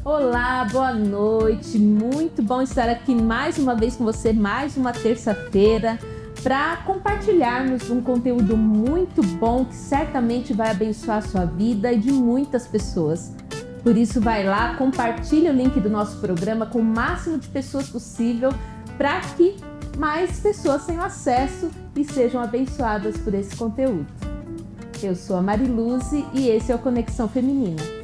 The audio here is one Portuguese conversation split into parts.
Olá, boa noite, muito bom estar aqui mais uma vez com você, mais uma terça-feira, para compartilharmos um conteúdo muito bom que certamente vai abençoar a sua vida e de muitas pessoas. Por isso vai lá, compartilha o link do nosso programa com o máximo de pessoas possível para que mais pessoas tenham acesso e sejam abençoadas por esse conteúdo. Eu sou a Mariluze e esse é o Conexão Feminina.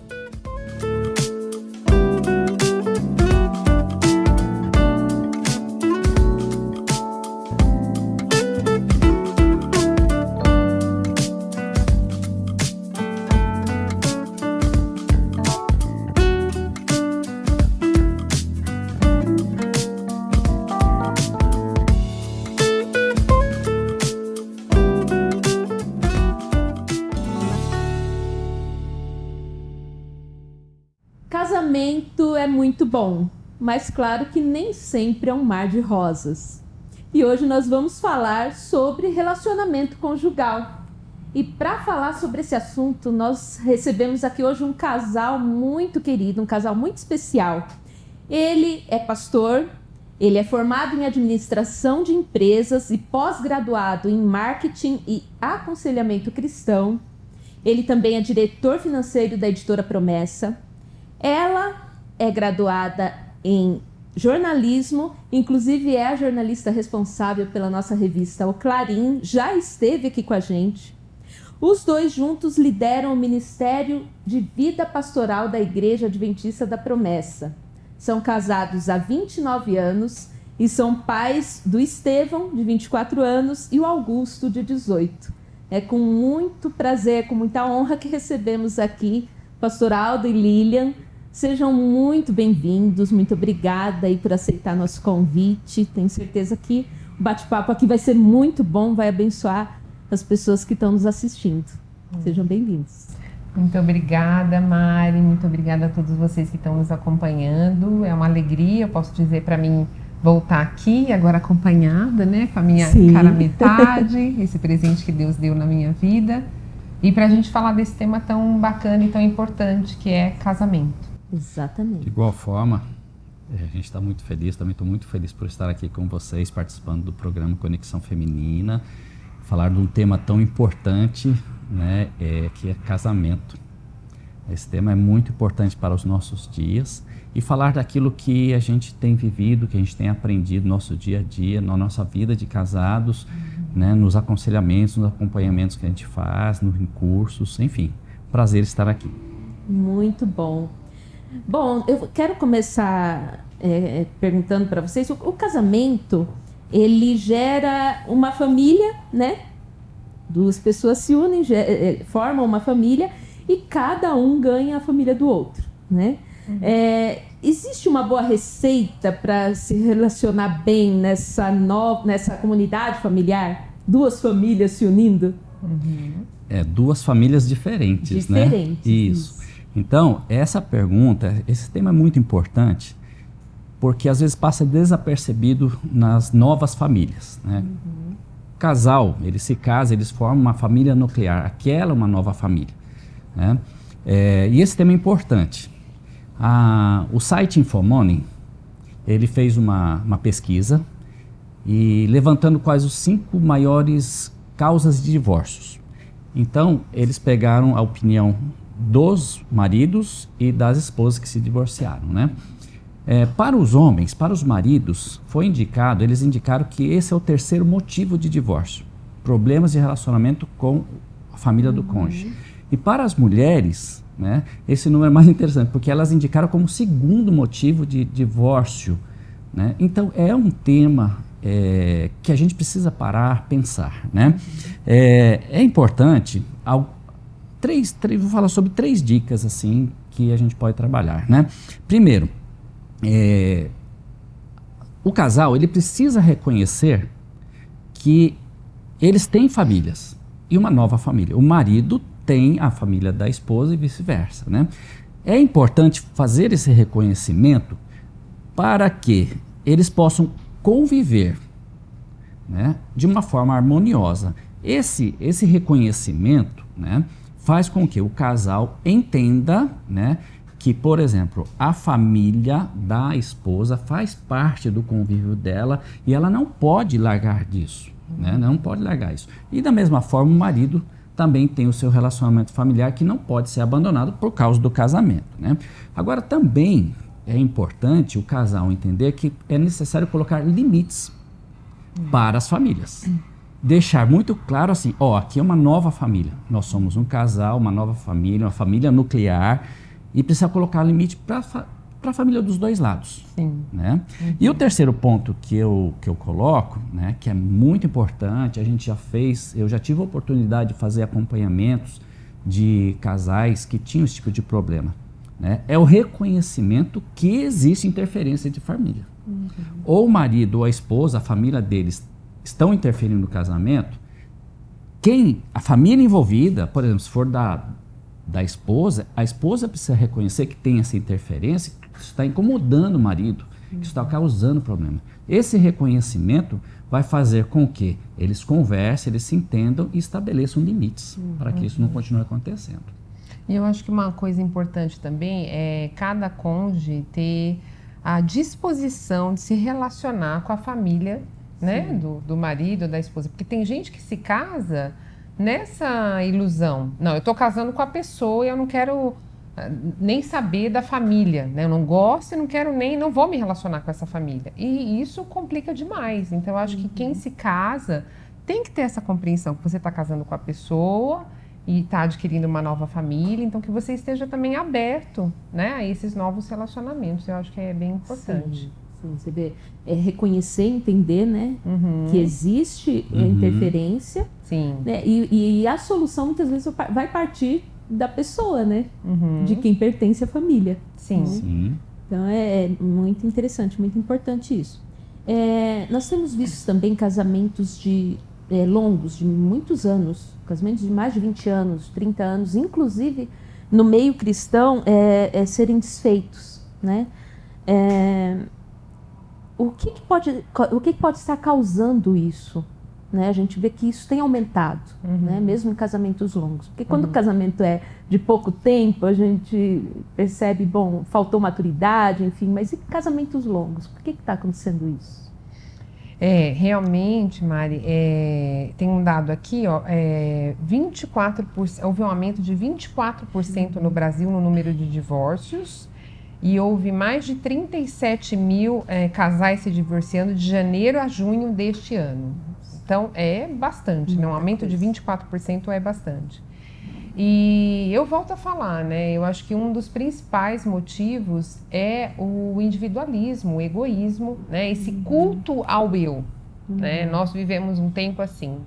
Casamento é muito bom, mas claro que nem sempre é um mar de rosas. E hoje nós vamos falar sobre relacionamento conjugal. E para falar sobre esse assunto, nós recebemos aqui hoje um casal muito querido, um casal muito especial. Ele é pastor, ele é formado em administração de empresas e pós-graduado em marketing e aconselhamento cristão. Ele também é diretor financeiro da editora Promessa. Ela é graduada em jornalismo, inclusive é a jornalista responsável pela nossa revista O Clarim, já esteve aqui com a gente. Os dois juntos lideram o Ministério de Vida Pastoral da Igreja Adventista da Promessa. São casados há 29 anos e são pais do Estevão, de 24 anos, e o Augusto, de 18. É com muito prazer, com muita honra que recebemos aqui Pastor Aldo e Lilian. Sejam muito bem-vindos, muito obrigada aí por aceitar nosso convite. Tenho certeza que o bate-papo aqui vai ser muito bom, vai abençoar as pessoas que estão nos assistindo. Sejam bem-vindos. Muito obrigada, Mari, muito obrigada a todos vocês que estão nos acompanhando. É uma alegria, eu posso dizer, para mim voltar aqui, agora acompanhada, né, com a minha cara metade, esse presente que Deus deu na minha vida. E para a gente falar desse tema tão bacana e tão importante que é casamento. Exatamente. De igual forma, a gente está muito feliz, também estou muito feliz por estar aqui com vocês, participando do programa Conexão Feminina, falar de um tema tão importante, né, que é casamento. Esse tema é muito importante para os nossos dias e falar daquilo que a gente tem vivido, que a gente tem aprendido no nosso dia a dia, na nossa vida de casados, né, nos aconselhamentos, nos acompanhamentos que a gente faz, nos cursos, enfim, prazer estar aqui. Muito bom. Bom, eu quero começar perguntando para vocês, o casamento, ele gera uma família, né? Duas pessoas se unem, formam uma família e cada um ganha a família do outro, né? Existe uma boa receita para se relacionar bem nessa comunidade familiar? Duas famílias se unindo? Duas famílias diferentes, né? Isso. Então, essa pergunta, esse tema é muito importante, porque às vezes passa desapercebido nas novas famílias, né? Casal, eles se casam, eles formam uma família nuclear, aquela é uma nova família, né? E esse tema é importante. O site Infomoney, ele fez uma pesquisa e levantando quais os 5 maiores causas de divórcios. Então, eles pegaram a opinião dos maridos e das esposas que se divorciaram, né? Para os homens, para os maridos, eles indicaram que esse é o terceiro motivo de divórcio, problemas de relacionamento com a família do cônjuge. E para as mulheres, né, esse número é mais interessante, porque elas indicaram como segundo motivo de divórcio, né? Então é um tema que a gente precisa parar, pensar, né? É importante, vou falar sobre 3 dicas assim que a gente pode trabalhar, né? Primeiro, o casal, ele precisa reconhecer que eles têm famílias e uma nova família. O marido tem a família da esposa e vice-versa, né? É importante fazer esse reconhecimento para que eles possam conviver, né, de uma forma harmoniosa. Esse reconhecimento, né, faz com que o casal entenda, né, que, por exemplo, a família da esposa faz parte do convívio dela e ela não pode largar disso, né? Não pode largar isso. E da mesma forma, o marido também tem o seu relacionamento familiar que não pode ser abandonado por causa do casamento, né? Agora, também é importante o casal entender que é necessário colocar limites para as famílias. Deixar muito claro assim, aqui é uma nova família. Nós somos um casal, uma nova família, uma família nuclear, e precisa colocar limite para a família dos dois lados. Sim. Né? E o terceiro ponto que eu coloco, né, que é muito importante, eu já tive a oportunidade de fazer acompanhamentos de casais que tinham esse tipo de problema, né? É o reconhecimento que existe interferência de família. Ou o marido ou a esposa, a família deles, estão interferindo no casamento, a família envolvida, por exemplo, se for da esposa, a esposa precisa reconhecer que tem essa interferência, que isso está incomodando o marido, que isso está causando problema. Esse reconhecimento vai fazer com que eles conversem, eles se entendam e estabeleçam limites para que isso não continue acontecendo. E eu acho que uma coisa importante também é cada cônjuge ter a disposição de se relacionar com a família, né, do marido, da esposa. Porque tem gente que se casa nessa ilusão. Não, eu estou casando com a pessoa e eu não quero nem saber da família, né? Eu não gosto e não vou me relacionar com essa família. E isso complica demais. Então, eu acho que quem se casa tem que ter essa compreensão que você está casando com a pessoa e está adquirindo uma nova família, então que você esteja também aberto, né, a esses novos relacionamentos. Eu acho que é bem importante. Sim, você vê, reconhecer, entender, né, que existe interferência. Sim. Né, e a solução muitas vezes vai partir da pessoa, né, de quem pertence à família. Sim. Né? Sim. Então é muito interessante, muito importante isso. Nós temos visto também casamentos longos, de muitos anos, casamentos de mais de 20 anos, 30 anos, inclusive no meio cristão, serem desfeitos, né? O que pode estar causando isso? Né? A gente vê que isso tem aumentado, né? Mesmo em casamentos longos. Porque quando o casamento é de pouco tempo, a gente percebe, faltou maturidade, enfim, mas em casamentos longos, por que está acontecendo isso? Realmente, Mari, tem um dado aqui, 24%, houve um aumento de 24% no Brasil no número de divórcios e houve mais de 37 mil casais se divorciando de janeiro a junho deste ano. Então, é bastante, né? Um aumento de 24% é bastante. E eu volto a falar, né? Eu acho que um dos principais motivos é o individualismo, o egoísmo, né? Esse culto ao eu, né? Nós vivemos um tempo assim.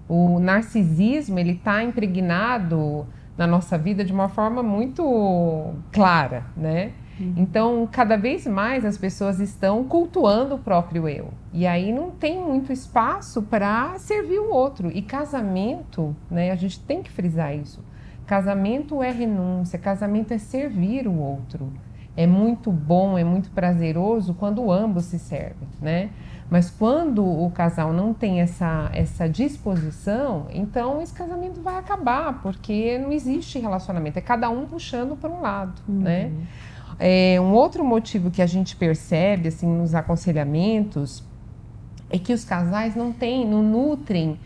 O narcisismo, ele está impregnado na nossa vida de uma forma muito clara, né? Então, cada vez mais as pessoas estão cultuando o próprio eu. E aí não tem muito espaço para servir o outro. E casamento, né? A gente tem que frisar isso. Casamento é renúncia, casamento é servir o outro. É muito bom, é muito prazeroso quando ambos se servem, né? Mas quando o casal não tem essa disposição, então esse casamento vai acabar, porque não existe relacionamento, é cada um puxando para um lado, né? Um outro motivo que a gente percebe assim, nos aconselhamentos é que os casais não nutrem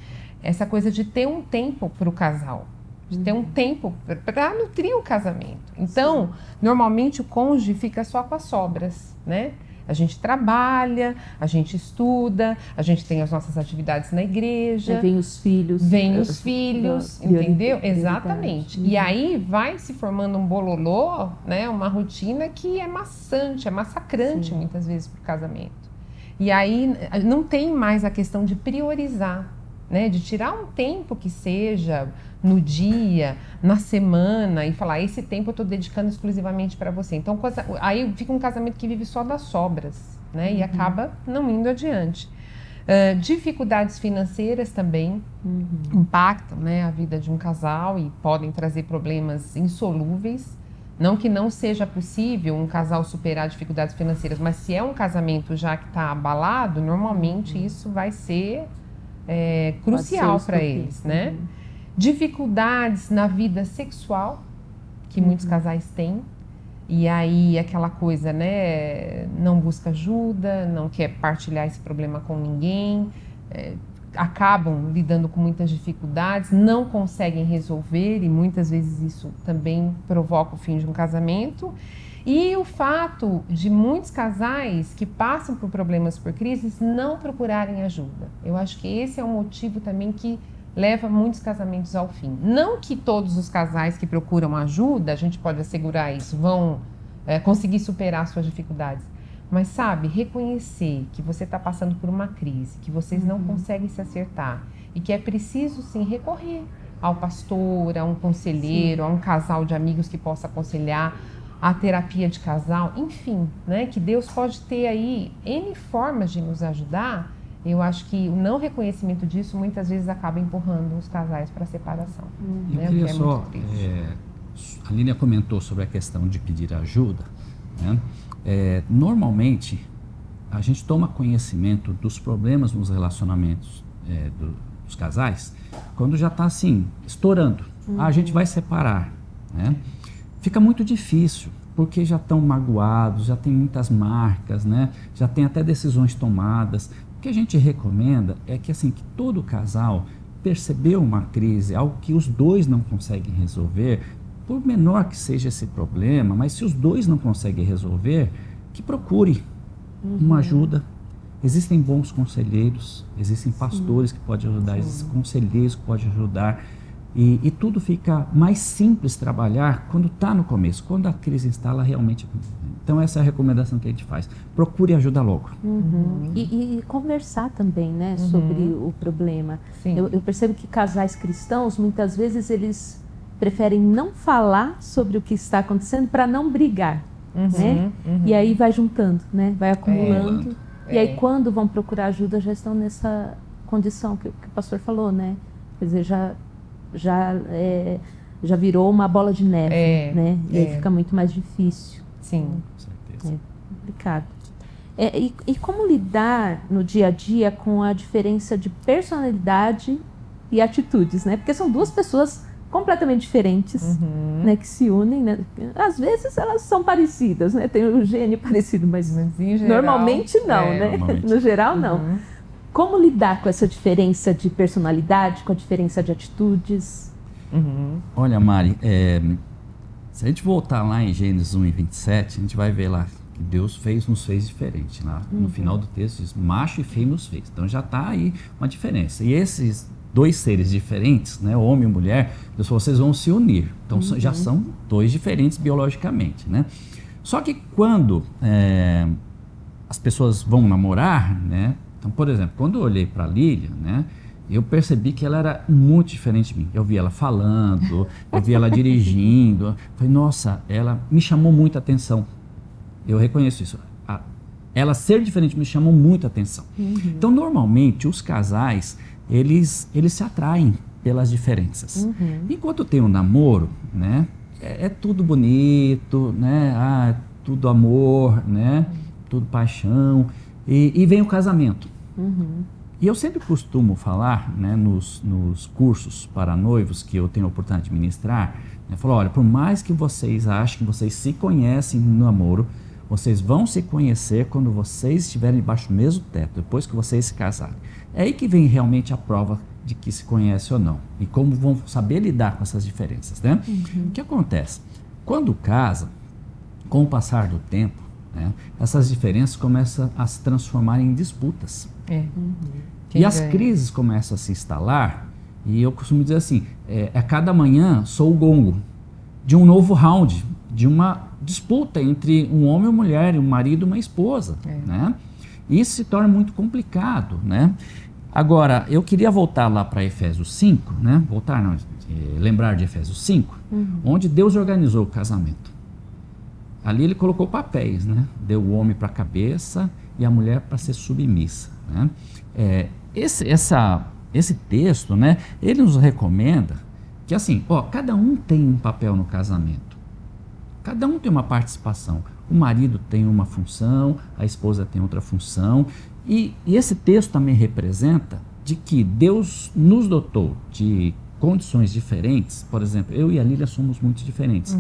essa coisa de ter um tempo para o casal. De ter um tempo para nutrir o casamento. Então, normalmente o cônjuge fica só com as sobras, né? A gente trabalha, a gente estuda, a gente tem as nossas atividades na igreja. Aí vem os filhos. Entendeu? Exatamente. E aí vai se formando um bololô, né? Uma rotina que é maçante, é massacrante muitas vezes para o casamento. E aí não tem mais a questão de priorizar, né? De tirar um tempo que seja no dia, na semana e falar, esse tempo eu estou dedicando exclusivamente para você. Então, aí fica um casamento que vive só das sobras, né? E acaba não indo adiante. Dificuldades financeiras também impactam, né, a vida de um casal e podem trazer problemas insolúveis. Não que não seja possível um casal superar dificuldades financeiras, mas se é um casamento já que está abalado, normalmente isso vai ser crucial para eles, né? Dificuldades na vida sexual, que muitos casais têm, E aí aquela coisa, né, não busca ajuda, não quer partilhar esse problema com ninguém, acabam lidando com muitas dificuldades, não conseguem resolver e muitas vezes isso também provoca o fim de um casamento. E o fato de muitos casais que passam por problemas, por crises, não procurarem ajuda. Eu acho que esse é um motivo também que leva muitos casamentos ao fim. Não que todos os casais que procuram ajuda, a gente pode assegurar isso, vão conseguir superar suas dificuldades. Mas, sabe, reconhecer que você está passando por uma crise, que vocês não conseguem se acertar e que é preciso, sim, recorrer ao pastor, a um conselheiro, a um casal de amigos que possa aconselhar, a terapia de casal, enfim, né? Que Deus pode ter aí N formas de nos ajudar. Eu acho que o não reconhecimento disso muitas vezes acaba empurrando os casais para a separação. Eu queria só, a Línia comentou sobre a questão de pedir ajuda, né? Normalmente, a gente toma conhecimento dos problemas nos relacionamentos dos casais quando já está assim, estourando. A gente vai separar, né? Fica muito difícil, porque já estão magoados, já tem muitas marcas, né? Já tem até decisões tomadas. O que a gente recomenda é que, assim, que todo casal percebeu uma crise, algo que os dois não conseguem resolver, por menor que seja esse problema, mas se os dois não conseguem resolver, que procure uma ajuda. Existem bons conselheiros, existem pastores que podem ajudar, existem conselheiros que podem ajudar. E tudo fica mais simples trabalhar quando está no começo, quando a crise instala realmente. Então essa é a recomendação que a gente faz. Procure ajuda logo. E conversar também, né, sobre o problema. Eu percebo que casais cristãos, muitas vezes, eles preferem não falar sobre o que está acontecendo para não brigar. Né? E aí vai juntando, né? Vai acumulando. E aí quando vão procurar ajuda já estão nessa condição que o pastor falou, né? Quer dizer, já virou uma bola de neve, né? E aí fica muito mais difícil. Sim, com certeza. É complicado. E como lidar no dia a dia com a diferença de personalidade e atitudes, né? Porque são duas pessoas completamente diferentes, né, que se unem, né? Às vezes elas são parecidas, né? Tem um gênio parecido, mas em geral, normalmente não, né? Normalmente. No geral, não. Como lidar com essa diferença de personalidade, com a diferença de atitudes? Olha, Mari, se a gente voltar lá em Gênesis 1:27, a gente vai ver lá que Deus nos fez diferente. Lá no final do texto diz, macho e fêmea nos fez. Então já está aí uma diferença. E esses dois seres diferentes, né, homem e mulher, Deus falou, vocês vão se unir. Então já são dois diferentes biologicamente, né? Só que quando as pessoas vão namorar, né? Então, por exemplo, quando eu olhei para a Lília, né, eu percebi que ela era muito diferente de mim. Eu vi ela falando, eu vi ela dirigindo. Falei, nossa, ela me chamou muita atenção. Eu reconheço isso. Ela ser diferente me chamou muita atenção. Então, normalmente, os casais, eles se atraem pelas diferenças. Enquanto tem um namoro, né, é tudo bonito, né, tudo amor, né, tudo paixão. E vem o casamento. E eu sempre costumo falar, né, nos cursos para noivos que eu tenho a oportunidade de ministrar, né, falo, olha, por mais que vocês achem que vocês se conhecem no namoro, vocês vão se conhecer quando vocês estiverem debaixo do mesmo teto, depois que vocês se casarem. É aí que vem realmente a prova de que se conhece ou não. E como vão saber lidar com essas diferenças, né? O que acontece? Quando casa, com o passar do tempo, né, essas diferenças começam a se transformar em disputas. E as crises começam a se instalar, e eu costumo dizer assim, a cada manhã sou o gongo de um novo round, de uma disputa entre um homem e uma mulher, um marido e uma esposa. Né? E isso se torna muito complicado. Né? Agora, eu queria voltar lá para Efésios 5, né? Lembrar de Efésios 5, onde Deus organizou o casamento. Ali ele colocou papéis, né? Deu o homem para a cabeça e a mulher para ser submissa. Né? Esse texto, né? Ele nos recomenda que assim, cada um tem um papel no casamento. Cada um tem uma participação. O marido tem uma função, a esposa tem outra função. E esse texto também representa de que Deus nos dotou de condições diferentes. Por exemplo, eu e a Lília somos muito diferentes.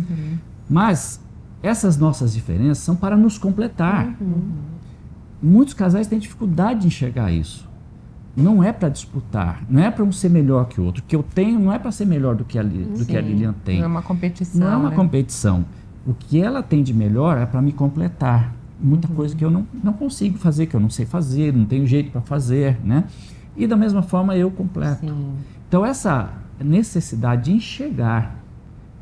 Mas essas nossas diferenças são para nos completar. Muitos casais têm dificuldade de enxergar isso. Não é para disputar, não é para um ser melhor que o outro. O que eu tenho não é para ser melhor do que a Lilian tem. Não é uma competição. Não é uma competição. O que ela tem de melhor é para me completar. Muita coisa que eu não consigo fazer, que eu não sei fazer, não tenho jeito para fazer, né? E da mesma forma eu completo. Sim. Então essa necessidade de enxergar,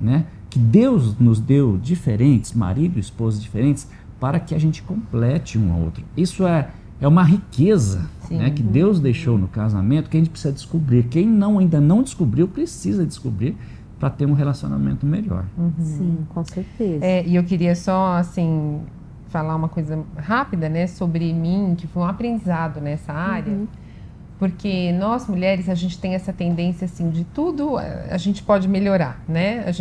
né, que Deus nos deu diferentes, marido e esposa diferentes, para que a gente complete um ao outro. Isso é uma riqueza, né, que Deus deixou no casamento, que a gente precisa descobrir. Quem ainda não descobriu, precisa descobrir para ter um relacionamento melhor. Sim, com certeza. E eu queria só, assim, falar uma coisa rápida, né, sobre mim, que foi um aprendizado nessa área. Porque nós, mulheres, a gente tem essa tendência, assim, de tudo a gente pode melhorar, né? A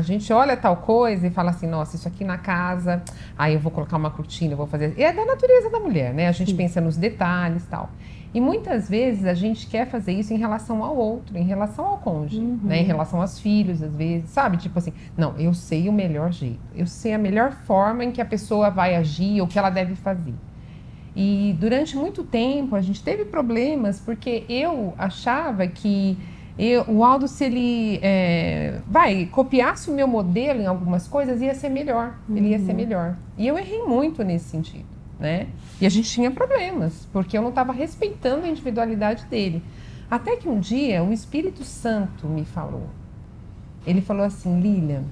gente olha tal coisa e fala assim, nossa, isso aqui na casa, aí eu vou colocar uma cortina, eu vou fazer... E é da natureza da mulher, né? A gente pensa nos detalhes e tal. E muitas vezes a gente quer fazer isso em relação ao outro, em relação ao cônjuge, né? Em relação aos filhos, às vezes, sabe? Tipo assim, não, eu sei o melhor jeito, eu sei a melhor forma em que a pessoa vai agir, o que ela deve fazer. E durante muito tempo a gente teve problemas porque eu achava que o Aldo, se ele copiasse o meu modelo em algumas coisas, ia ser melhor, ele ia ser melhor. E eu errei muito nesse sentido, né? E a gente tinha problemas, porque eu não estava respeitando a individualidade dele. Até que um dia o Espírito Santo me falou. Ele falou assim, Lilian,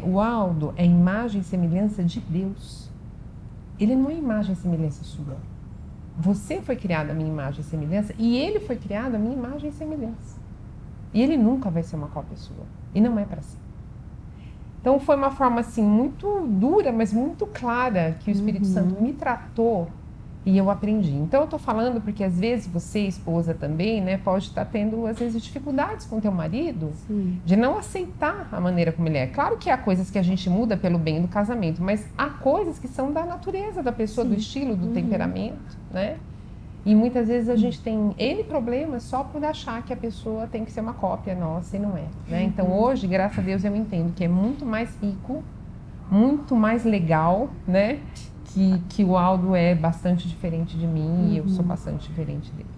o Aldo é imagem e semelhança de Deus. Ele não é imagem e semelhança sua. Você foi criado à minha imagem e semelhança e ele foi criado à minha imagem e semelhança. E ele nunca vai ser uma cópia sua. E não é para ser. Então foi uma forma assim muito dura, mas muito clara que o Espírito Santo me tratou e eu aprendi. Então eu tô falando porque às vezes você, esposa também, né, pode estar tendo às vezes dificuldades com teu marido. Sim. De não aceitar a maneira como ele é. Claro que há coisas que a gente muda pelo bem do casamento, mas há coisas que são da natureza da pessoa, do estilo, do temperamento, né? E muitas vezes a gente tem N problemas só por achar que a pessoa tem que ser uma cópia nossa e não é, né? Então hoje, graças a Deus, eu entendo que é muito mais rico, muito mais legal, né? Que o Aldo é bastante diferente de mim e eu sou bastante diferente dele.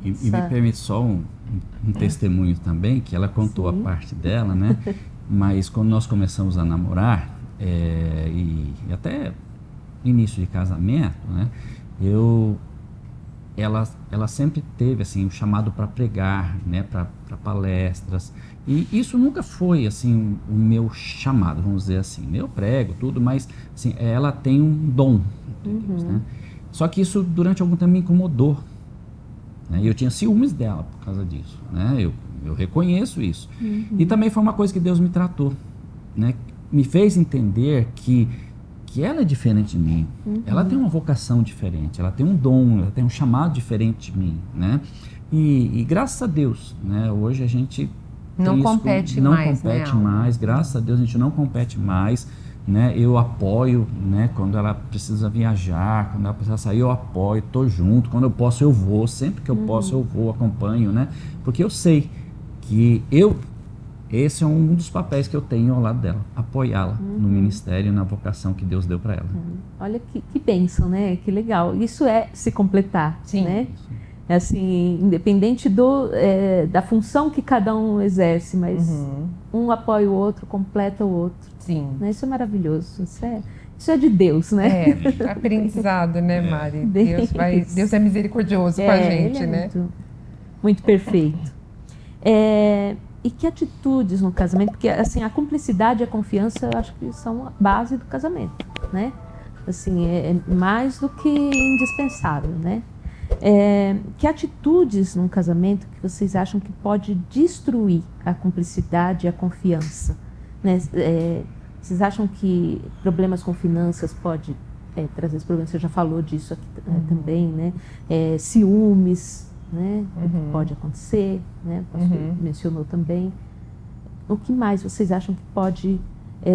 E me permite só um testemunho também, que ela contou a parte dela, né? Mas quando nós começamos a namorar, e até início de casamento, né? Ela sempre teve assim o chamado para pregar, né? Para palestras. E isso nunca foi assim o meu chamado, vamos dizer assim. Eu prego tudo, mas assim, ela tem um dom de Deus, né? Só que isso durante algum tempo me incomodou. E eu tinha ciúmes dela por causa disso, né? Eu reconheço isso. E também foi uma coisa que Deus me tratou, né? Me fez entender que ela é diferente de mim. Ela tem uma vocação diferente, ela tem um dom, ela tem um chamado diferente de mim, né? E graças a Deus, né? Hoje a gente não compete mais, graças a Deus a gente não compete mais, né? Eu apoio, né? Quando ela precisa viajar, quando ela precisa sair, eu apoio, tô junto. Quando eu posso, eu vou. Sempre que eu posso, eu vou, acompanho, né? Porque eu sei que esse é um dos papéis que eu tenho ao lado dela, apoiá-la no ministério, na vocação que Deus deu para ela. Olha que bênção, né? Que legal. Isso é se completar, né? É assim, independente da função que cada um exerce, mas um apoia o outro, completa o outro. Sim. Né? Isso é maravilhoso. Isso é de Deus, né? Aprendizado, né, Mari? Deus é misericordioso com a gente, ele é né? Muito perfeito. E que atitudes no casamento? Porque assim, a cumplicidade e a confiança, eu acho que são a base do casamento, né? Assim, é mais do que indispensável, né? Que atitudes num casamento que vocês acham que pode destruir a cumplicidade e a confiança? Né? Vocês acham que problemas com finanças pode trazer esse problema? Você já falou disso aqui também, né? Ciúmes, né? Pode acontecer, né? O pastor mencionou também. O que mais vocês acham que pode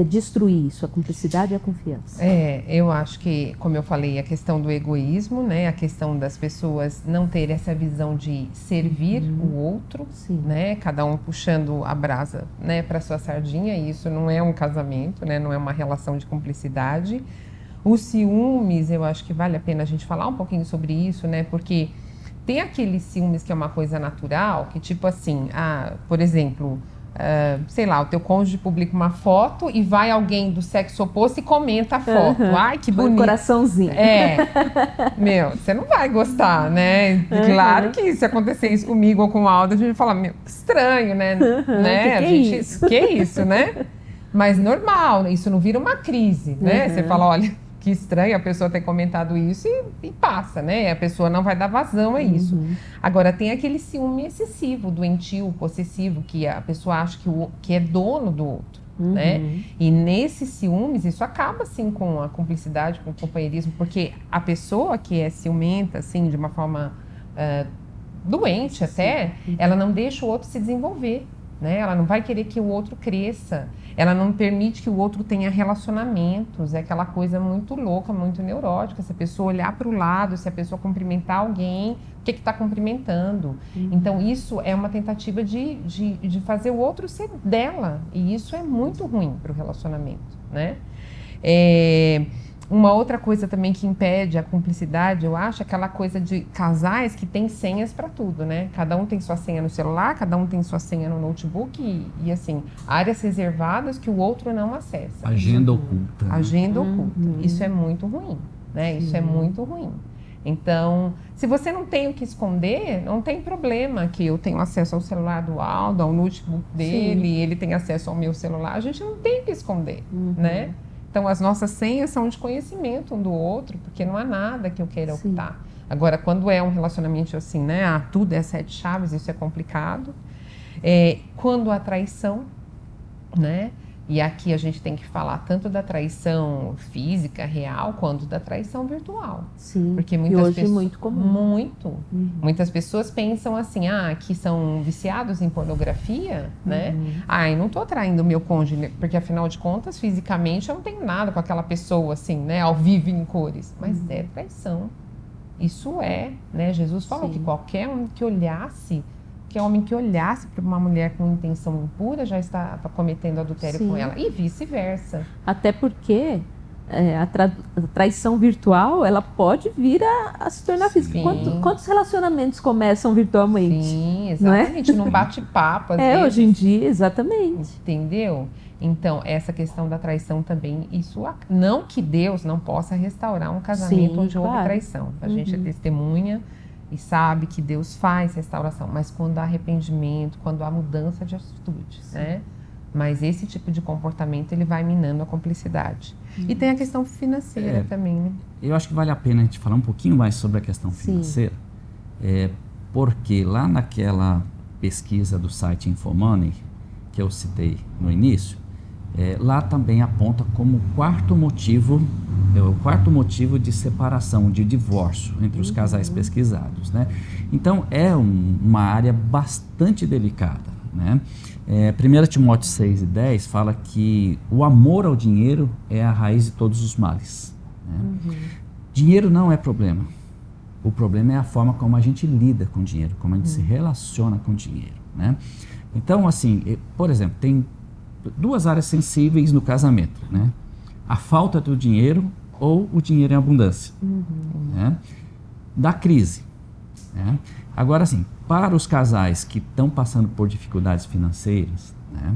destruir isso, a cumplicidade e a confiança? Eu acho que, como eu falei, a questão do egoísmo, né? A questão das pessoas não terem essa visão de servir o outro, né? Cada um puxando a brasa, né, para sua sardinha, e isso não é um casamento, né? Não é uma relação de cumplicidade. Os ciúmes, eu acho que vale a pena a gente falar um pouquinho sobre isso, né? Porque tem aqueles ciúmes que é uma coisa natural, que tipo assim, por exemplo, sei lá, o teu cônjuge publica uma foto e vai alguém do sexo oposto e comenta a foto. Ai, que bonito. Um coraçãozinho. Meu, você não vai gostar, né? Claro que se acontecer isso comigo ou com o Aldo, a gente vai falar, meu, estranho, né? Que é isso, né? Mas normal, isso não vira uma crise, né? Você fala, olha, que estranho a pessoa ter comentado isso e passa, né? A pessoa não vai dar vazão a isso. Agora, tem aquele ciúme excessivo, doentio, possessivo, que a pessoa acha que é dono do outro, né? E nesses ciúmes, isso acaba, assim, com a cumplicidade, com o companheirismo, porque a pessoa que é ciumenta, assim, de uma forma doente até, ela não deixa o outro se desenvolver, né? Ela não vai querer que o outro cresça. Ela não permite que o outro tenha relacionamentos. É aquela coisa muito louca, muito neurótica. Se a pessoa olhar para o lado, se a pessoa cumprimentar alguém, o que está cumprimentando? Então, isso é uma tentativa de fazer o outro ser dela. E isso é muito ruim para o relacionamento, né? Uma outra coisa também que impede a cumplicidade, eu acho, é aquela coisa de casais que tem senhas para tudo, né? Cada um tem sua senha no celular, cada um tem sua senha no notebook e assim, áreas reservadas que o outro não acessa. Agenda oculta. Agenda oculta. Isso é muito ruim, né? Isso é muito ruim. Então, se você não tem o que esconder, não tem problema que eu tenho acesso ao celular do Aldo, ao notebook dele, ele tem acesso ao meu celular. A gente não tem o que esconder, né? Então, as nossas senhas são de conhecimento um do outro, porque não há nada que eu queira ocultar. Agora, quando é um relacionamento assim, né? Tudo é 7 chaves, isso é complicado. Quando há traição, né? E aqui a gente tem que falar tanto da traição física, real, quanto da traição virtual. Sim, porque muitas hoje pessoas, é muito comum. Muitas pessoas pensam assim, que são viciados em pornografia, né? Eu não tô traindo o meu cônjuge, porque afinal de contas, fisicamente, eu não tenho nada com aquela pessoa, assim, né? Ao vivo em cores. Mas é traição. Isso né? Jesus falou que qualquer um que olhasse, que homem que olhasse para uma mulher com intenção impura já está cometendo adultério com ela, e vice-versa. Até porque a traição virtual, ela pode vir a se tornar física. Quantos relacionamentos começam virtualmente? Sim, exatamente, num bate-papo, às vezes. Hoje em dia, exatamente. Entendeu? Então, essa questão da traição também, isso não que Deus não possa restaurar um casamento onde houve traição. A gente é testemunha e sabe que Deus faz restauração, mas quando há arrependimento, quando há mudança de atitudes, né? Mas esse tipo de comportamento, ele vai minando a cumplicidade. E tem a questão financeira também, né? Eu acho que vale a pena a gente falar um pouquinho mais sobre a questão financeira, porque lá naquela pesquisa do site Infomoney, que eu citei no início, lá também aponta como o quarto motivo de separação, de divórcio entre os casais pesquisados, né? Então, é uma área bastante delicada, né? 1 Timóteo 6:10 fala que o amor ao dinheiro é a raiz de todos os males, né? Dinheiro não é problema. O problema é a forma como a gente lida com o dinheiro, como a gente se relaciona com o dinheiro, né? Então, assim, por exemplo, tem 2 áreas sensíveis no casamento, né? A falta do dinheiro ou o dinheiro em abundância, né? Da crise, né? Agora, assim, para os casais que estão passando por dificuldades financeiras, né?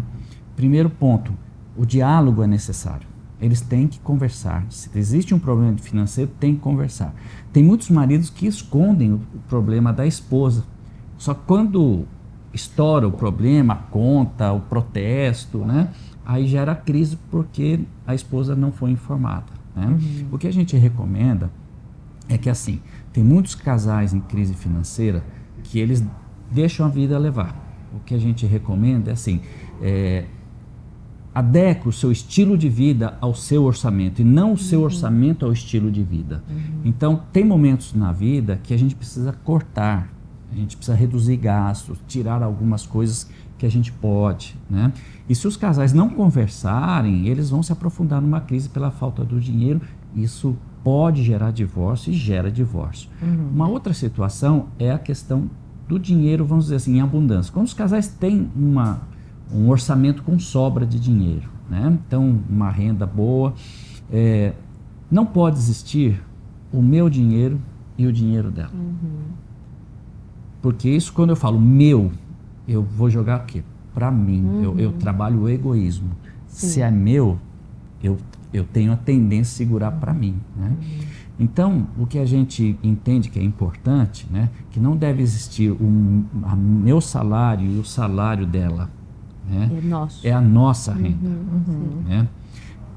Primeiro ponto, o diálogo é necessário. Eles têm que conversar. Se existe um problema financeiro, tem que conversar. Tem muitos maridos que escondem o problema da esposa. Só que quando estoura o problema, a conta, o protesto, né? Aí gera crise porque a esposa não foi informada, né? O que a gente recomenda é que, assim, tem muitos casais em crise financeira que eles deixam a vida levar. O que a gente recomenda é assim, adeque o seu estilo de vida ao seu orçamento e não o seu orçamento ao estilo de vida. Então, tem momentos na vida que a gente precisa cortar, a gente precisa reduzir gastos, tirar algumas coisas que a gente pode, né? E se os casais não conversarem, eles vão se aprofundar numa crise pela falta do dinheiro. Isso pode gerar divórcio e gera divórcio. Uma outra situação é a questão do dinheiro, vamos dizer assim, em abundância. Quando os casais têm um orçamento com sobra de dinheiro, né? Então, uma renda boa, não pode existir o meu dinheiro e o dinheiro dela. Porque isso, quando eu falo meu, eu vou jogar o quê? Para mim. Eu trabalho o egoísmo. Sim. Se é meu, eu tenho a tendência a segurar para mim, né? Então, o que a gente entende que é importante, né, que não deve existir meu salário e o salário dela, né? É a nossa renda, né?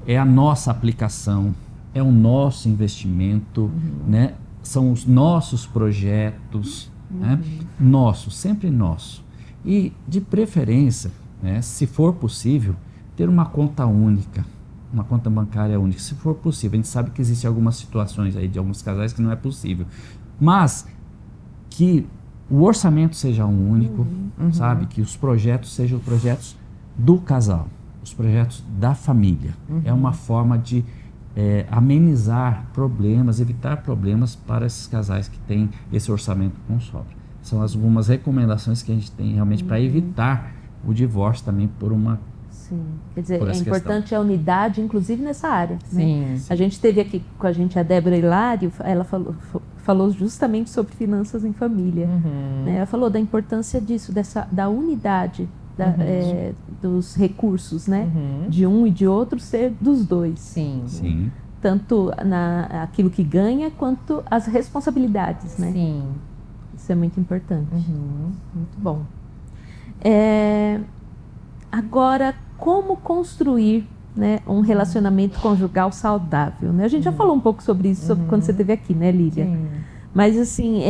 É a nossa aplicação, é o nosso investimento, né? São os nossos projetos, né? Nosso, sempre nosso. E, de preferência, né, se for possível, ter uma conta única, uma conta bancária única, se for possível. A gente sabe que existem algumas situações aí de alguns casais que não é possível, mas que o orçamento seja um único, sabe? Que os projetos sejam projetos do casal, os projetos da família. É uma forma de amenizar problemas, evitar problemas para esses casais que têm esse orçamento com sobra. São algumas recomendações que a gente tem realmente para evitar o divórcio também por uma... Sim, quer dizer, é importante a unidade, inclusive nessa área. Sim, né? Sim. A gente teve aqui com a gente a Débora Hilário, ela falou justamente sobre finanças em família. Né? Ela falou da importância disso, da unidade dos recursos, né? De um e de outro ser dos dois. Sim. Sim. Tanto aquilo que ganha, quanto as responsabilidades, né? Sim. Isso é muito importante. Muito bom. Agora, como construir, né, um relacionamento conjugal saudável? Né? A gente já falou um pouco sobre isso quando você esteve aqui, né, Lília? Sim. Mas, assim,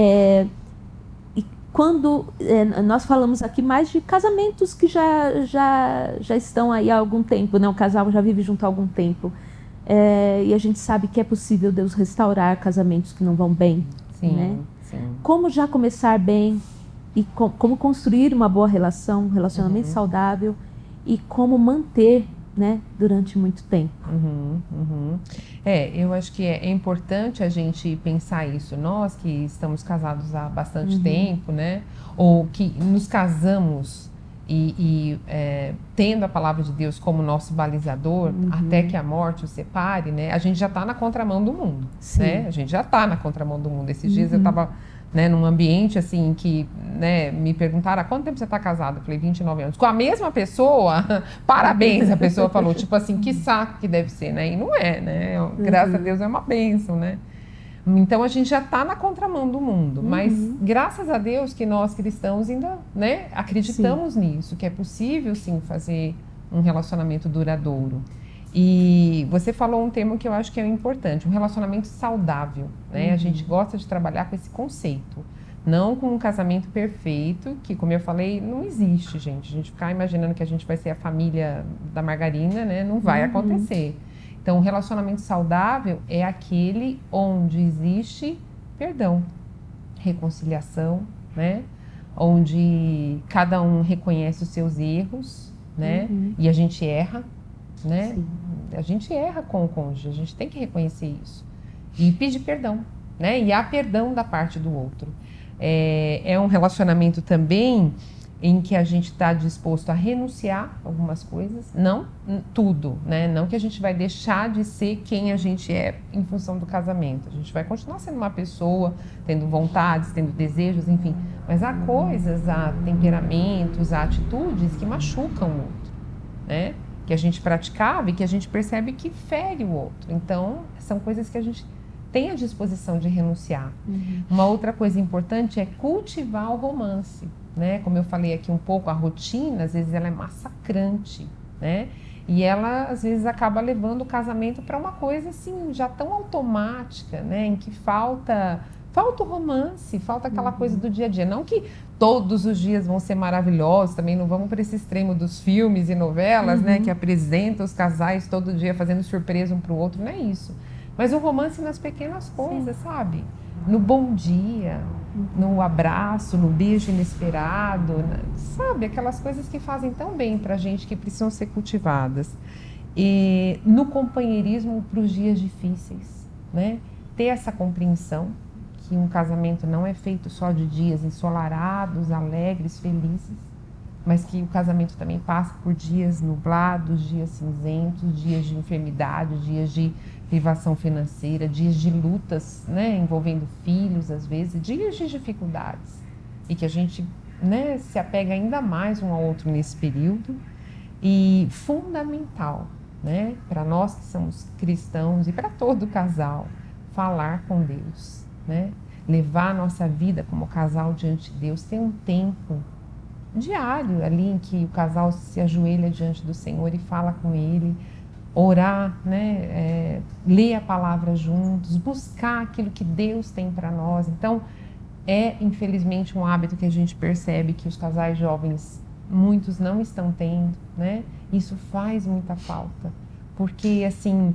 quando nós falamos aqui mais de casamentos que já estão aí há algum tempo, né? O casal já vive junto há algum tempo. E a gente sabe que é possível Deus restaurar casamentos que não vão bem. Sim, né? sim. Como já começar bem e como construir uma boa relação, um relacionamento saudável e como manter, né, durante muito tempo. Eu acho que é importante a gente pensar isso. Nós que estamos casados há bastante tempo, né, ou que nos casamos tendo a palavra de Deus como nosso balizador, até que a morte o separe, né, a gente já está na contramão do mundo. Né? A gente já está na contramão do mundo. Esses dias eu estava, né, num ambiente assim que, né, me perguntaram há quanto tempo você está casado? Eu falei 29 anos. Com a mesma pessoa, parabéns, a pessoa falou, tipo assim, que saco que deve ser, né? E não é, né? Graças a Deus é uma bênção, né? Então a gente já está na contramão do mundo, mas graças a Deus que nós cristãos ainda, né, acreditamos nisso, que é possível sim fazer um relacionamento duradouro. E você falou um termo que eu acho que é importante, um relacionamento saudável, né? A gente gosta de trabalhar com esse conceito, não com um casamento perfeito, que, como eu falei, não existe, gente. A gente ficar imaginando que a gente vai ser a família da margarina, né? Não vai acontecer. Então, um relacionamento saudável é aquele onde existe perdão, reconciliação, né? Onde cada um reconhece os seus erros, né? E a gente erra. Né? A gente erra com o cônjuge, a gente tem que reconhecer isso e pedir perdão, né? E há perdão da parte do outro. É um relacionamento também em que a gente está disposto a renunciar a algumas coisas, não tudo, né? Não que a gente vai deixar de ser quem a gente é em função do casamento. A gente vai continuar sendo uma pessoa, tendo vontades, tendo desejos, enfim. Mas há coisas, há temperamentos, há atitudes que machucam o outro, né? Que a gente praticava e que a gente percebe que fere o outro. Então, são coisas que a gente tem a disposição de renunciar. Uma outra coisa importante é cultivar o romance, né? Como eu falei aqui um pouco, a rotina, às vezes, ela é massacrante, né? E ela, às vezes, acaba levando o casamento para uma coisa, assim, já tão automática, né? Em que falta o romance, falta aquela coisa do dia a dia. Não que todos os dias vão ser maravilhosos, também não vamos para esse extremo dos filmes e novelas, né, que apresentam os casais todo dia fazendo surpresa um para o outro, não é isso. Mas o romance nas pequenas coisas, sabe? No bom dia, no abraço, no beijo inesperado, sabe? Aquelas coisas que fazem tão bem pra gente, que precisam ser cultivadas. E no companheirismo para os dias difíceis, né? Ter essa compreensão que um casamento não é feito só de dias ensolarados, alegres, felizes, mas que o casamento também passa por dias nublados, dias cinzentos, dias de enfermidade, dias de privação financeira, dias de lutas, né, envolvendo filhos às vezes, dias de dificuldades, e que a gente, né, se apega ainda mais um ao outro nesse período. E fundamental, né, para nós que somos cristãos e para todo casal, falar com Deus, né, levar a nossa vida como casal diante de Deus, ter um tempo diário ali em que o casal se ajoelha diante do Senhor e fala com Ele, orar, né, ler a palavra juntos, buscar aquilo que Deus tem para nós. Então, infelizmente um hábito que a gente percebe que os casais jovens, muitos não estão tendo, né? Isso faz muita falta, porque assim,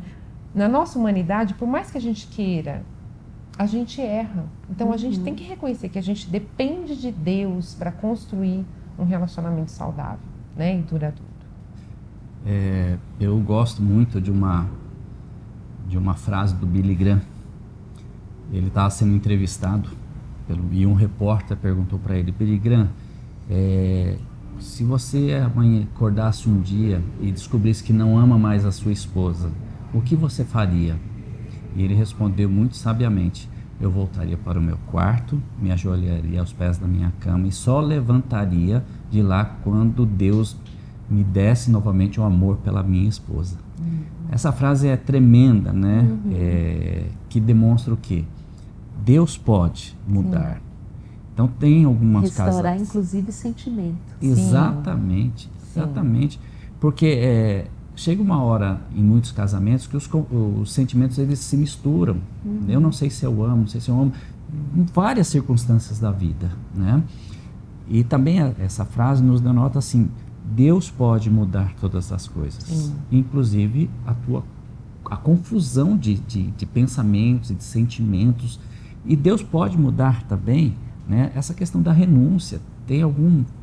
na nossa humanidade, por mais que a gente queira, a gente erra. Então a gente tem que reconhecer que a gente depende de Deus para construir um relacionamento saudável, né, e duradouro. Eu gosto muito de uma frase do Billy Graham. Ele estava sendo entrevistado e um repórter perguntou para ele: Billy Graham, se você amanhã acordasse um dia e descobrisse que não ama mais a sua esposa, o que você faria? E ele respondeu muito sabiamente: eu voltaria para o meu quarto, me ajoelharia aos pés da minha cama e só levantaria de lá quando Deus me desse novamente o amor pela minha esposa. Essa frase é tremenda, né? Que demonstra o quê? Deus pode mudar. Sim. Então tem algumas casas... Restaurar, inclusive, sentimentos. Exatamente, sim. Exatamente. Porque chega uma hora em muitos casamentos que os sentimentos eles se misturam. Eu não sei se eu amo, não sei se eu amo, em várias circunstâncias da vida, né? E também essa frase nos denota assim: Deus pode mudar todas as coisas, sim. Inclusive a confusão de pensamentos e de sentimentos. E Deus pode mudar também, né, essa questão da renúncia.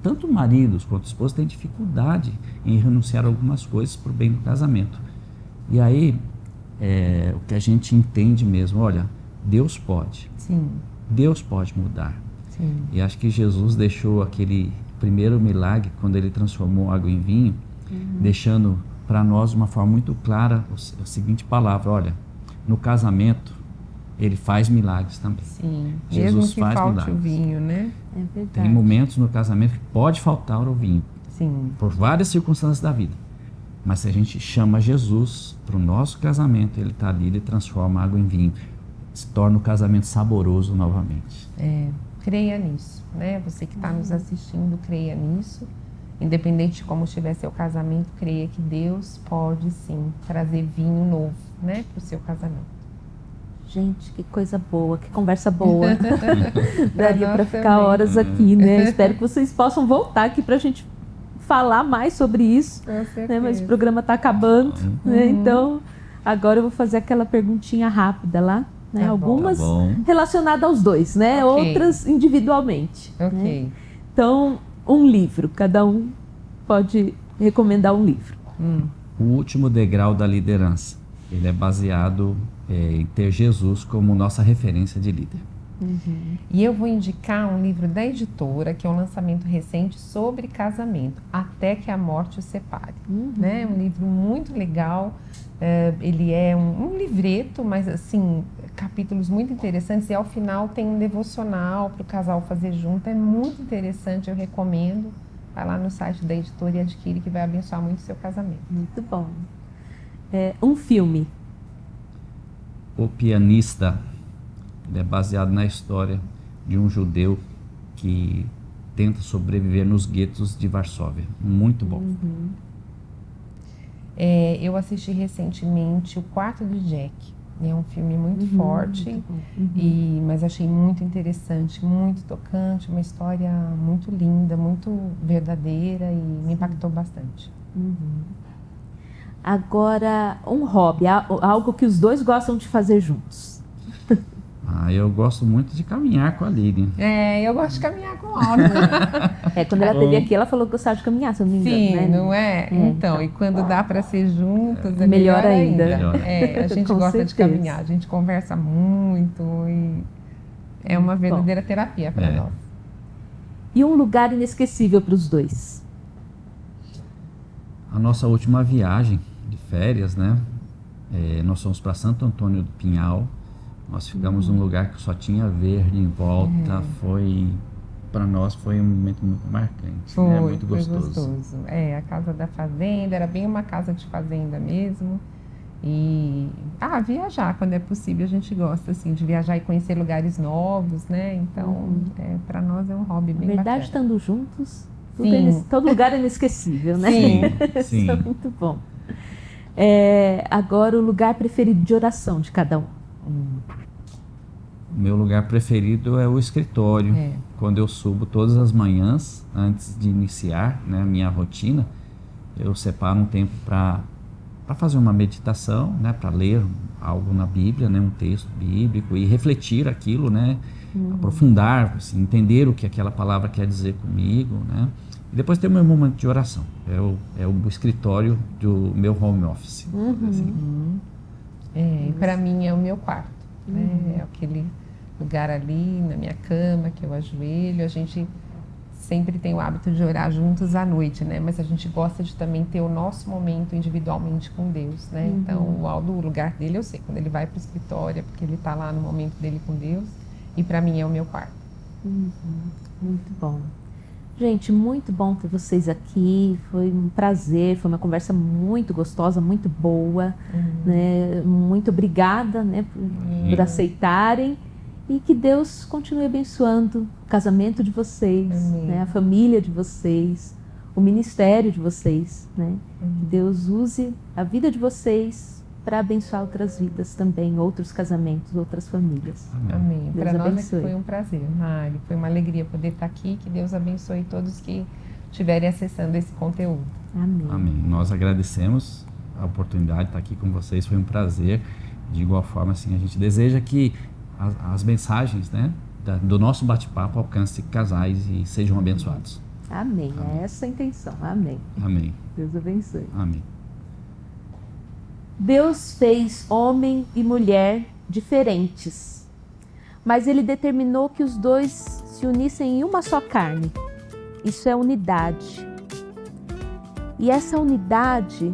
Tanto maridos quanto esposas têm dificuldade em renunciar a algumas coisas para o bem do casamento. E aí, o que a gente entende mesmo, olha, Deus pode. Sim. Deus pode mudar. Sim. E acho que Jesus deixou aquele primeiro milagre, quando ele transformou água em vinho, deixando para nós de uma forma muito clara a seguinte palavra: olha, no casamento, ele faz milagres também. Sim, Jesus mesmo que faz falte milagres. o vinho, né? É verdade. Tem momentos no casamento que pode faltar o vinho. Sim. Por várias circunstâncias da vida. Mas se a gente chama Jesus para o nosso casamento, ele está ali, ele transforma a água em vinho. Se torna o casamento saboroso novamente. Creia nisso, né? Você que está nos assistindo, creia nisso. Independente de como estiver seu casamento, creia que Deus pode sim trazer vinho novo, né, para o seu casamento. Gente, que coisa boa, que conversa boa. Daria para ficar horas aqui, né? Espero que vocês possam voltar aqui para a gente falar mais sobre isso. Né? Mas o programa está acabando, né? Então agora eu vou fazer aquela perguntinha rápida lá, né? Algumas relacionadas aos dois, né? Okay. Outras individualmente. Ok. Né? Então, um livro, cada um pode recomendar um livro. O Último Degrau da Liderança. Ele é baseado em ter Jesus como nossa referência de líder. E eu vou indicar um livro da editora, que é um lançamento recente sobre casamento, Até que a Morte o Separe. Né? Um livro muito legal. Ele é um livreto, mas assim, capítulos muito interessantes, e ao final tem um devocional para o casal fazer junto. É muito interessante, eu recomendo. Vai lá no site da editora e adquire, que vai abençoar muito o seu casamento. Muito bom. Um filme. O Pianista. Ele é baseado na história de um judeu que tenta sobreviver nos guetos de Varsóvia. Muito bom. Eu assisti recentemente O Quarto de Jack. É um filme muito forte, mas achei muito interessante, muito tocante, uma história muito linda, muito verdadeira e me impactou bastante. Agora, um hobby, algo que os dois gostam de fazer juntos. Eu gosto muito de caminhar com a Lilian. Eu gosto de caminhar com a Aldo. Quando ela esteve aqui, ela falou que gostava de caminhar, se eu não me engano. Sim, né? não é? Então, e quando dá para ser juntas, é melhor ainda. A gente Com gosta certeza. de caminhar, a gente conversa muito e é uma verdadeira terapia para nós. E um lugar inesquecível para os dois? A nossa última viagem de férias, né? Nós fomos para Santo Antônio do Pinhal. Nós ficamos num lugar que só tinha verde em volta. Para nós foi um momento muito marcante, né? Muito gostoso. Foi gostoso. A casa da fazenda, era bem uma casa de fazenda mesmo. E viajar quando é possível, a gente gosta assim de viajar e conhecer lugares novos, né? Então, para nós é um hobby bem bacana. Na verdade, estando juntos, todo lugar é inesquecível, né? Sim. Isso é muito bom. Agora, o lugar preferido de oração de cada um. O meu lugar preferido é o escritório. Quando eu subo todas as manhãs, antes de iniciar, né, a minha rotina, eu separo um tempo para fazer uma meditação, né, para ler algo na Bíblia, né, um texto bíblico e refletir aquilo, né, aprofundar, assim, entender o que aquela palavra quer dizer comigo, né. E depois tem o meu momento de oração. É o escritório do meu home office. Assim. E para mim é o meu quarto. É aquele lugar ali na minha cama que eu ajoelho. A gente sempre tem o hábito de orar juntos à noite, né? Mas a gente gosta de também ter o nosso momento individualmente com Deus, né? Então, o Aldo, o lugar dele, eu sei, quando ele vai para o escritório, é porque ele está lá no momento dele com Deus. E para mim é o meu quarto. Muito bom. Gente, muito bom ter vocês aqui. Foi um prazer, foi uma conversa muito gostosa, muito boa. Né? Muito obrigada, né, por aceitarem. E que Deus continue abençoando o casamento de vocês, né, a família de vocês, o ministério de vocês. Né? Que Deus use a vida de vocês para abençoar outras vidas também, outros casamentos, outras famílias. Amém. Para nós foi um prazer, Mari. Foi uma alegria poder estar aqui. Que Deus abençoe todos que estiverem acessando esse conteúdo. Amém. Nós agradecemos a oportunidade de estar aqui com vocês. Foi um prazer. De igual forma, assim, a gente deseja que as mensagens, né, do nosso bate-papo alcancem casais e sejam abençoados. Amém. É essa a intenção. Amém. Deus abençoe. Amém. Deus fez homem e mulher diferentes, mas Ele determinou que os dois se unissem em uma só carne. Isso é unidade. E essa unidade,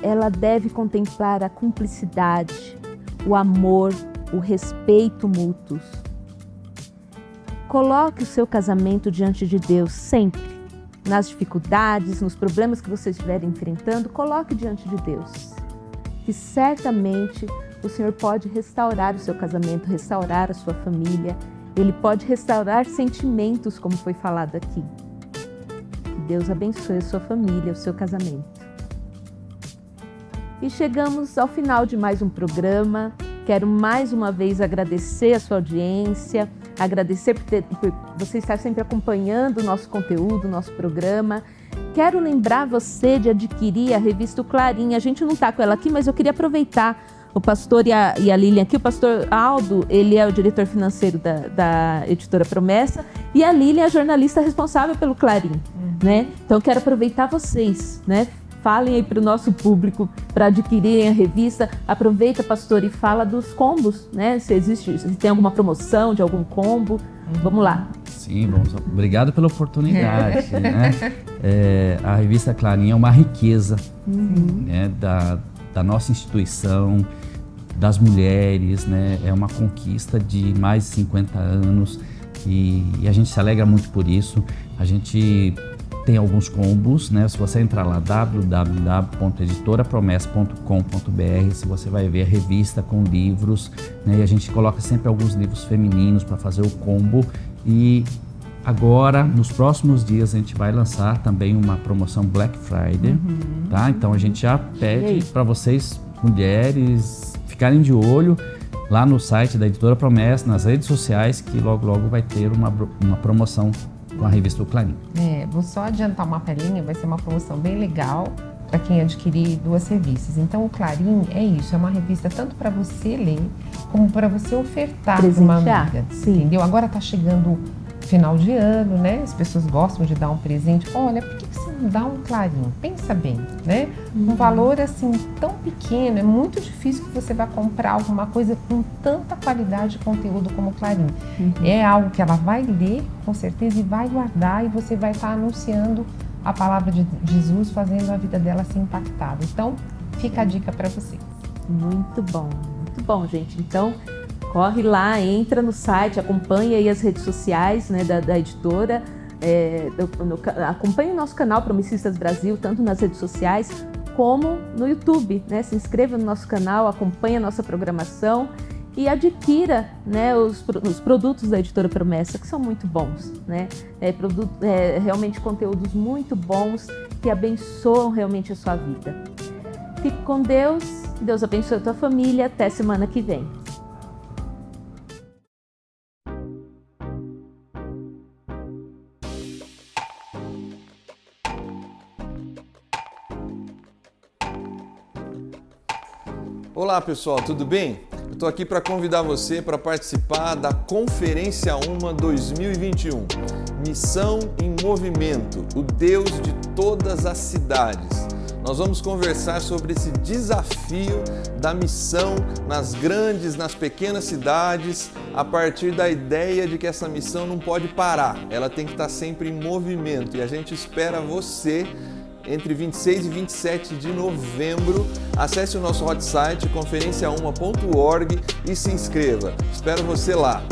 ela deve contemplar a cumplicidade, o amor, o respeito mútuos. Coloque o seu casamento diante de Deus sempre. Nas dificuldades, nos problemas que você estiver enfrentando, coloque diante de Deus. Que certamente o Senhor pode restaurar o seu casamento, restaurar a sua família. Ele pode restaurar sentimentos, como foi falado aqui. Que Deus abençoe a sua família, o seu casamento. E chegamos ao final de mais um programa. Quero mais uma vez agradecer a sua audiência, agradecer por você estar sempre acompanhando o nosso conteúdo, o nosso programa. Quero lembrar você de adquirir a revista O Clarim. A gente não está com ela aqui, mas eu queria aproveitar o pastor e a Lilian aqui. O pastor Aldo, ele é o diretor financeiro da editora Promessa, e a Lilian é a jornalista responsável pelo Clarim. Né? Então eu quero aproveitar vocês, né? Falem aí para o nosso público para adquirirem a revista. Aproveita, pastor, e fala dos combos, né? Se tem alguma promoção de algum combo. Vamos lá. Sim, obrigado pela oportunidade. Né? A revista Clarim é uma riqueza, né, da nossa instituição, das mulheres, né? É uma conquista de mais de 50 anos e a gente se alegra muito por isso. A gente tem alguns combos, né? Se você entrar lá, www.editorapromessa.com.br, se você vai ver a revista com livros, né? E a gente coloca sempre alguns livros femininos para fazer o combo. E agora, nos próximos dias, a gente vai lançar também uma promoção Black Friday, tá? Então a gente já pede para vocês, mulheres, ficarem de olho lá no site da Editora Promessa, nas redes sociais, que logo vai ter uma promoção com a revista O Clarim. Vou só adiantar uma palhinha, vai ser uma promoção bem legal. para quem adquirir 2 revistas. Então, o Clarim é isso, é uma revista tanto para você ler, como para você ofertar para uma amiga, entendeu? Agora está chegando final de ano, né? As pessoas gostam de dar um presente. Olha, por que você não dá um Clarim? Pensa bem, né? Um valor assim tão pequeno, é muito difícil que você vá comprar alguma coisa com tanta qualidade de conteúdo como o Clarim. É algo que ela vai ler, com certeza, e vai guardar, e você vai estar anunciando a palavra de Jesus, fazendo a vida dela ser impactada. Então, fica a dica para vocês. Muito bom, gente. Então, corre lá, entra no site, acompanha aí as redes sociais, né, da editora, acompanhe o nosso canal Promicistas Brasil, tanto nas redes sociais como no YouTube, né? Se inscreva no nosso canal, acompanhe a nossa programação e adquira, né, os produtos da Editora Promessa, que são muito bons, né? Realmente conteúdos muito bons que abençoam realmente a sua vida. Fique com Deus, Deus abençoe a tua família, até semana que vem. Olá pessoal, tudo bem? Eu estou aqui para convidar você para participar da Conferência UMA 2021. Missão em Movimento, o Deus de todas as cidades. Nós vamos conversar sobre esse desafio da missão nas grandes, nas pequenas cidades, a partir da ideia de que essa missão não pode parar, ela tem que estar sempre em movimento, e a gente espera você entre 26 e 27 de novembro. Acesse o nosso hot site conferenciauma.org e se inscreva. Espero você lá.